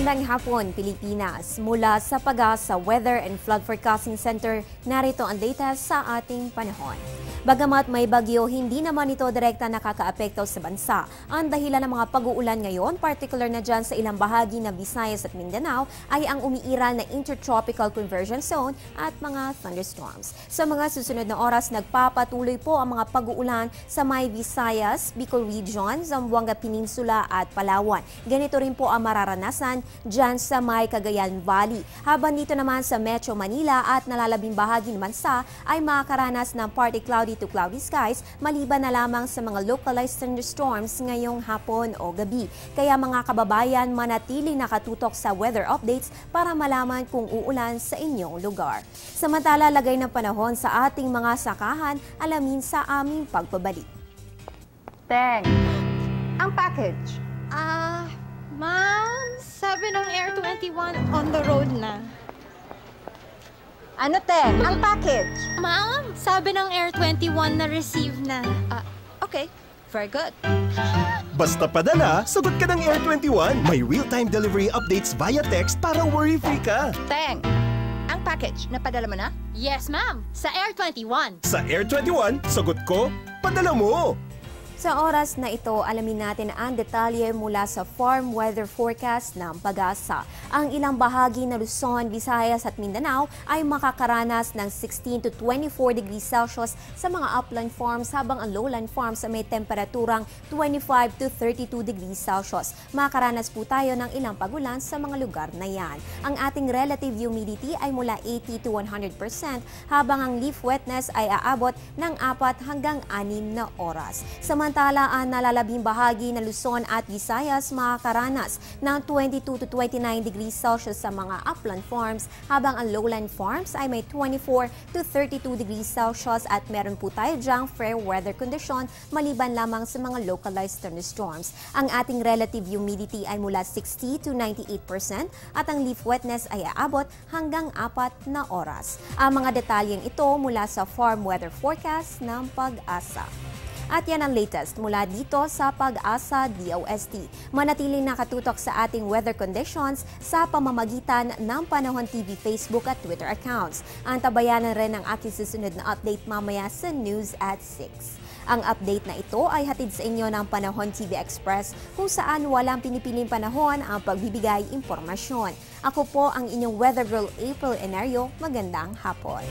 Magandang hapon, Pilipinas. Mula sa Pag-asa Weather and Flood Forecasting Center, narito ang latest sa ating panahon. Bagamat may bagyo, hindi naman ito direkta nakakaapekto sa bansa. Ang dahilan ng mga pag-uulan ngayon, particular na dyan sa ilang bahagi ng Visayas at Mindanao, ay ang umiiral na intertropical convergence zone at mga thunderstorms. Sa mga susunod na oras, nagpapatuloy po ang mga pag-uulan sa may Visayas, Bicol Region, Zamboanga Peninsula at Palawan. Ganito rin po ang mararanasan dyan sa may Cagayan Valley. Habang dito naman sa Metro Manila at nalalabing bahagi ng bansa ay makakaranas ng partly cloudy to cloudy skies maliban na lamang sa mga localized thunderstorms ngayong hapon o gabi. Kaya mga kababayan, manatiling nakatutok sa weather updates para malaman kung uulan sa inyong lugar. Samantala, lagay ng panahon sa ating mga sakahan, alamin sa aming pagbabalik. Teng, ang package. Ma'am, sabi ng Air 21 on the road na. Ano, Teng? Ang package. Ma'am, sabi ng Air 21 na receive na. Okay, very good. Basta padala, sagot ka ng Air 21. May real-time delivery updates via text para worry-free ka. Teng, ang package, napadala mo na? Yes, ma'am, sa Air 21. Sa Air 21, sagot ko, padala mo! Sa oras na ito, alamin natin ang detalye mula sa Farm Weather Forecast ng Pag-asa. Ang ilang bahagi ng Luzon, Visayas at Mindanao ay makakaranas ng 16 to 24 degrees Celsius sa mga upland farms habang ang lowland farms ay may temperaturang 25 to 32 degrees Celsius. Makakaranas po tayo ng ilang pagulan sa mga lugar na yan. Ang ating relative humidity ay mula 80 to 100% habang ang leaf wetness ay aabot ng 4 hanggang 6 na oras. Samantala, ang nalalabing bahagi ng Luzon at Visayas makakaranas ng 22 to 29 degrees Celsius sa mga upland farms habang ang lowland farms ay may 24 to 32 degrees Celsius at meron po tayo dyang fair weather condition maliban lamang sa mga localized thunderstorms. Ang ating relative humidity ay mula 60 to 98% at ang leaf wetness ay aabot hanggang 4 na oras. Ang mga detalyeng ito mula sa Farm Weather Forecast ng Pag-asa. At yan ang latest mula dito sa Pag-asa DOST. Manatiling nakatutok sa ating weather conditions sa pamamagitan ng Panahon TV Facebook at Twitter accounts. Antabayanan rin ang aking susunod na update mamaya sa News at 6. Ang update na ito ay hatid sa inyo ng Panahon TV Express kung saan walang pinipiling panahon ang pagbibigay impormasyon. Ako po ang inyong weather girl April Enario. Magandang hapon.